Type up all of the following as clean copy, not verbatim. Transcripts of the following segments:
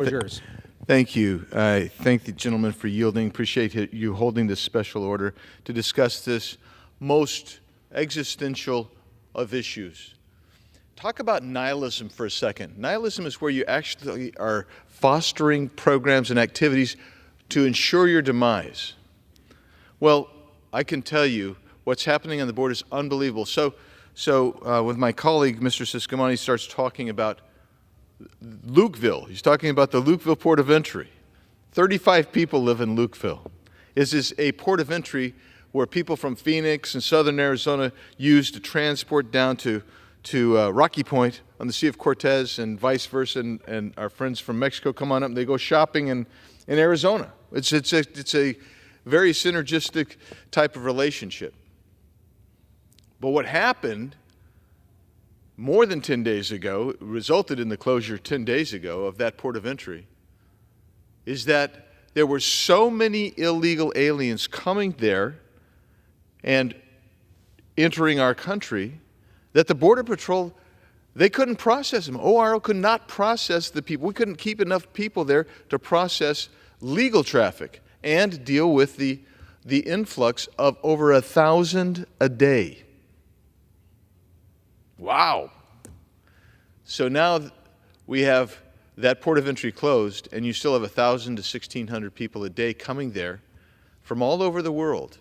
What's yours? Thank you. I thank the gentleman for yielding. Appreciate you holding this special order to discuss this most existential of issues. Talk about nihilism for a second. Nihilism is where you actually are fostering programs and activities to ensure your demise. Well, I can tell you what's happening on the board is unbelievable. So with my colleague, Mr. Siscomani, starts talking about Lukeville. He's talking about the Lukeville port of entry. 35 people live in Lukeville. This is a port of entry where people from Phoenix and southern Arizona use to transport down to Rocky Point on the Sea of Cortez and vice versa, and our friends from Mexico come on up and they go shopping in Arizona. It's a very synergistic type of relationship. But what happened more than 10 days ago, resulted in the closure 10 days ago of that port of entry, is that there were so many illegal aliens coming there and entering our country that the Border Patrol, they couldn't process them. ORO could not process the people. We couldn't keep enough people there to process legal traffic and deal with the influx of over 1,000 a day. Wow. So now we have that port of entry closed, and you still have 1,000 to 1,600 people a day coming there from all over the world.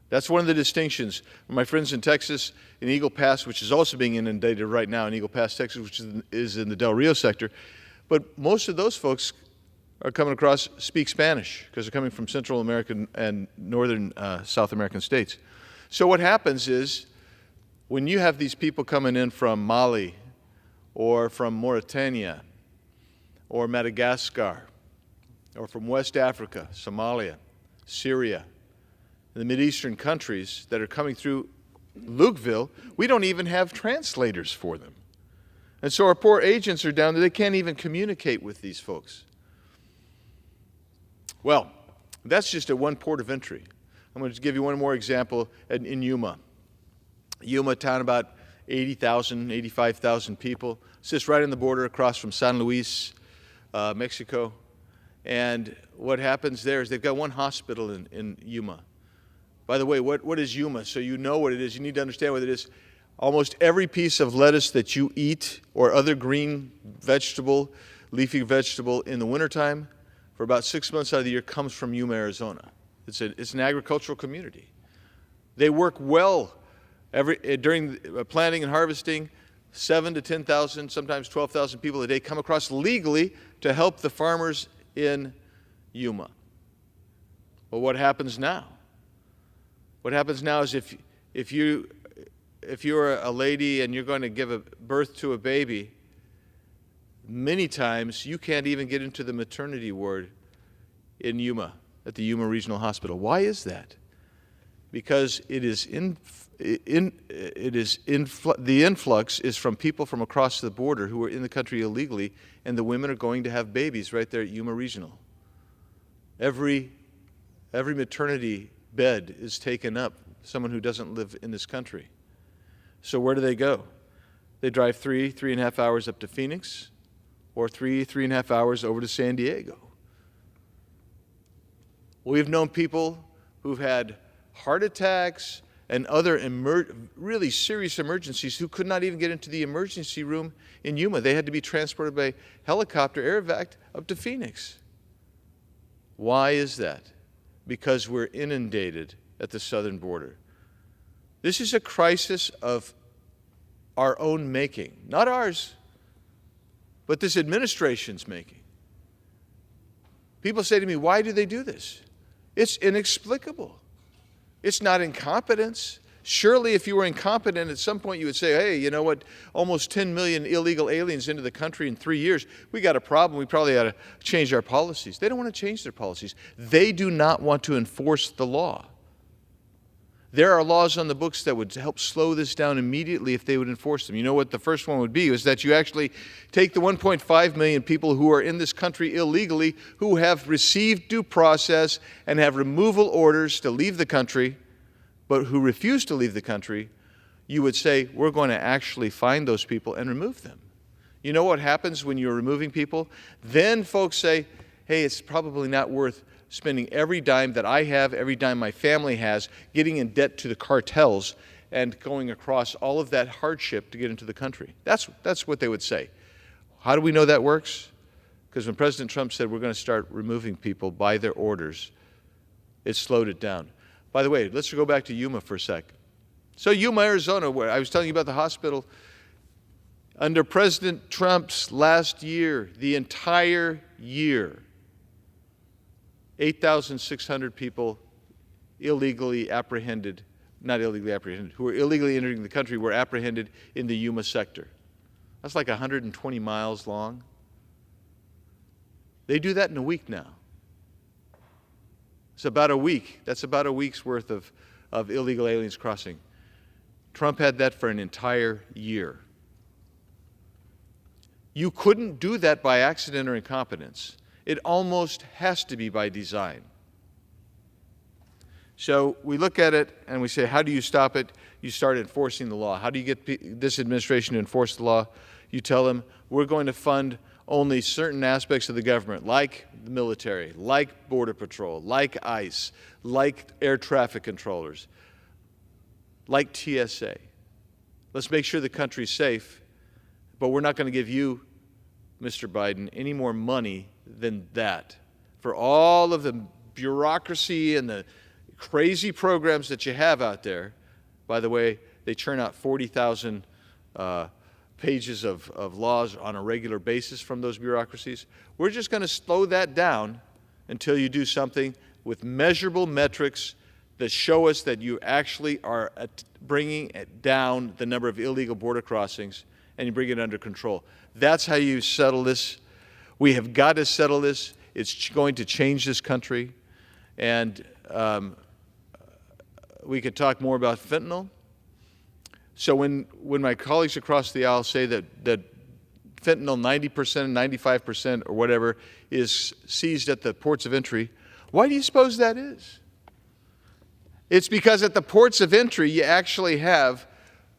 That's one of the distinctions. My friends in Texas, in Eagle Pass, which is also being inundated right now in Eagle Pass, Texas, which is in the Del Rio sector, but most of those folks are coming across, speak Spanish, because they're coming from Central American and Northern South American states. So what happens is, when you have these people coming in from Mali or from Mauritania or Madagascar or from West Africa, Somalia, Syria, the Mideastern countries that are coming through Lukeville, we don't even have translators for them. And so our poor agents are down there, they can't even communicate with these folks. Well, that's just at one port of entry. I'm going to give you one more example in Yuma. Yuma town, about 80,000, 85,000 people, sits right on the border across from San Luis, Mexico. And what happens there is they've got one hospital in Yuma. By the way, what is Yuma? So you know what it is. You need to understand what it is. Almost every piece of lettuce that you eat or other green vegetable, leafy vegetable in the wintertime for about 6 months out of the year comes from Yuma, Arizona. It's an agricultural community. They work well during planting and harvesting. 7,000 to 10,000, sometimes 12,000 people a day come across legally to help the farmers in Yuma. Well, what happens now? What happens now is if you're a lady and you're going to give birth to a baby, many times you can't even get into the maternity ward in Yuma, at the Yuma Regional Hospital. Why is that? Because the influx is from people from across the border who are in the country illegally, and the women are going to have babies right there at Yuma Regional. Every maternity bed is taken up, someone who doesn't live in this country. So where do they go? They drive 3.5 hours up to Phoenix, or 3.5 hours over to San Diego. We've known people who've had heart attacks and other really serious emergencies who could not even get into the emergency room in Yuma. They had to be transported by helicopter, air evac, up to Phoenix. Why is that? Because we're inundated at the southern border. This is a crisis of our own making, not ours, but this administration's making. People say to me, why do they do this? It's inexplicable. It's not incompetence. Surely if you were incompetent, at some point you would say, hey, you know what, almost 10 million illegal aliens into the country in 3 years, we got a problem, we probably ought to change our policies. They don't want to change their policies. They do not want to enforce the law. There are laws on the books that would help slow this down immediately if they would enforce them. You know what the first one would be is that you actually take the 1.5 million people who are in this country illegally, who have received due process and have removal orders to leave the country, but who refuse to leave the country. You would say, we're going to actually find those people and remove them. You know what happens when you're removing people? Then folks say, hey, it's probably not worth spending every dime that I have, every dime my family has, getting in debt to the cartels and going across all of that hardship to get into the country. That's what they would say. How do we know that works? Because when President Trump said we're going to start removing people by their orders, it slowed it down. By the way, let's go back to Yuma for a sec. So Yuma, Arizona, where I was telling you about the hospital, under President Trump's last year, the entire year, 8,600 people illegally apprehended, not illegally apprehended, who were illegally entering the country were apprehended in the Yuma sector. That's like 120 miles long. They do that in a week now. It's about a week. That's about a week's worth of illegal aliens crossing. Trump had that for an entire year. You couldn't do that by accident or incompetence. It almost has to be by design. So we look at it and we say, how do you stop it? You start enforcing the law. How do you get this administration to enforce the law? You tell them, we're going to fund only certain aspects of the government, like the military, like Border Patrol, like ICE, like air traffic controllers, like TSA. Let's make sure the country's safe, but we're not going to give you, Mr. Biden, any more money than that for all of the bureaucracy and the crazy programs that you have out there. By the way, they churn out 40,000 pages of laws on a regular basis from those bureaucracies. We're just going to slow that down until you do something with measurable metrics that show us that you actually are bringing down the number of illegal border crossings and you bring it under control. That's how you settle this. We have got to settle this. It's going to change this country. And we could talk more about fentanyl. So when my colleagues across the aisle say that fentanyl 90%, 95% or whatever is seized at the ports of entry, why do you suppose that is? It's because at the ports of entry you actually have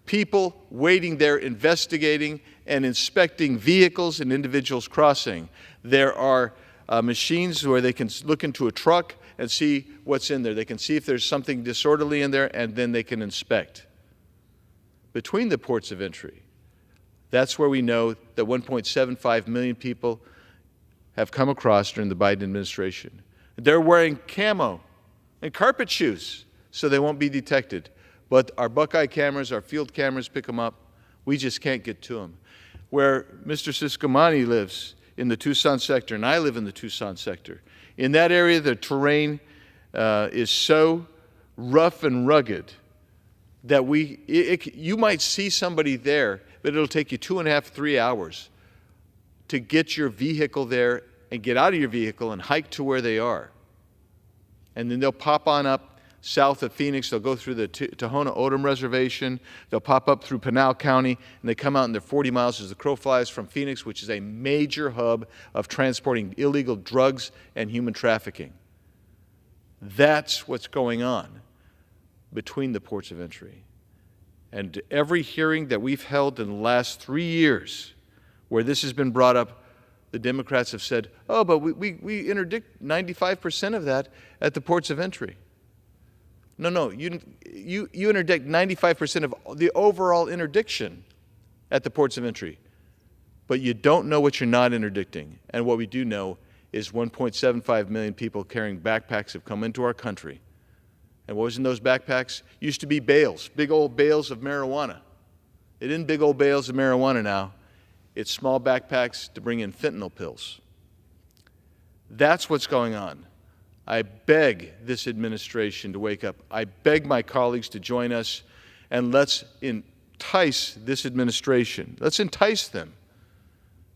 people waiting there investigating and inspecting vehicles and individuals crossing. There are machines where they can look into a truck and see what's in there. They can see if there's something disorderly in there, and then they can inspect. Between the ports of entry, that's where we know that 1.75 million people have come across during the Biden administration. They're wearing camo and carpet shoes so they won't be detected. But our Buckeye cameras, our field cameras pick them up. We just can't get to them. Where Mr. Siscomani lives in the Tucson sector, and I live in the Tucson sector, in that area the terrain is so rough and rugged that you might see somebody there, but it'll take you 2.5, 3 hours to get your vehicle there and get out of your vehicle and hike to where they are. And then they'll pop on up south of Phoenix. They'll go through the Tohono O'odham Reservation. They'll pop up through Pinal County, and they come out and they're 40 miles as the crow flies from Phoenix, which is a major hub of transporting illegal drugs and human trafficking. That's what's going on between the ports of entry. And every hearing that we've held in the last 3 years where this has been brought up, the Democrats have said, oh, but we interdict 95% of that at the ports of entry. No, you interdict 95% of the overall interdiction at the ports of entry. But you don't know what you're not interdicting. And what we do know is 1.75 million people carrying backpacks have come into our country. And what was in those backpacks? Used to be bales, big old bales of marijuana. It isn't big old bales of marijuana now. It's small backpacks to bring in fentanyl pills. That's what's going on. I beg this administration to wake up. I beg my colleagues to join us, and let's entice this administration. Let's entice them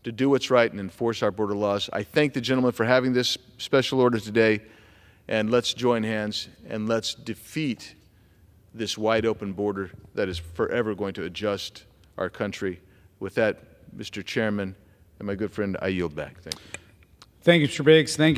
to do what's right and enforce our border laws. I thank the gentleman for having this special order today. And let's join hands and let's defeat this wide open border that is forever going to adjust our country. With that, Mr. Chairman and my good friend, I yield back. Thank you. Thank you, Mr. Biggs. Thank you.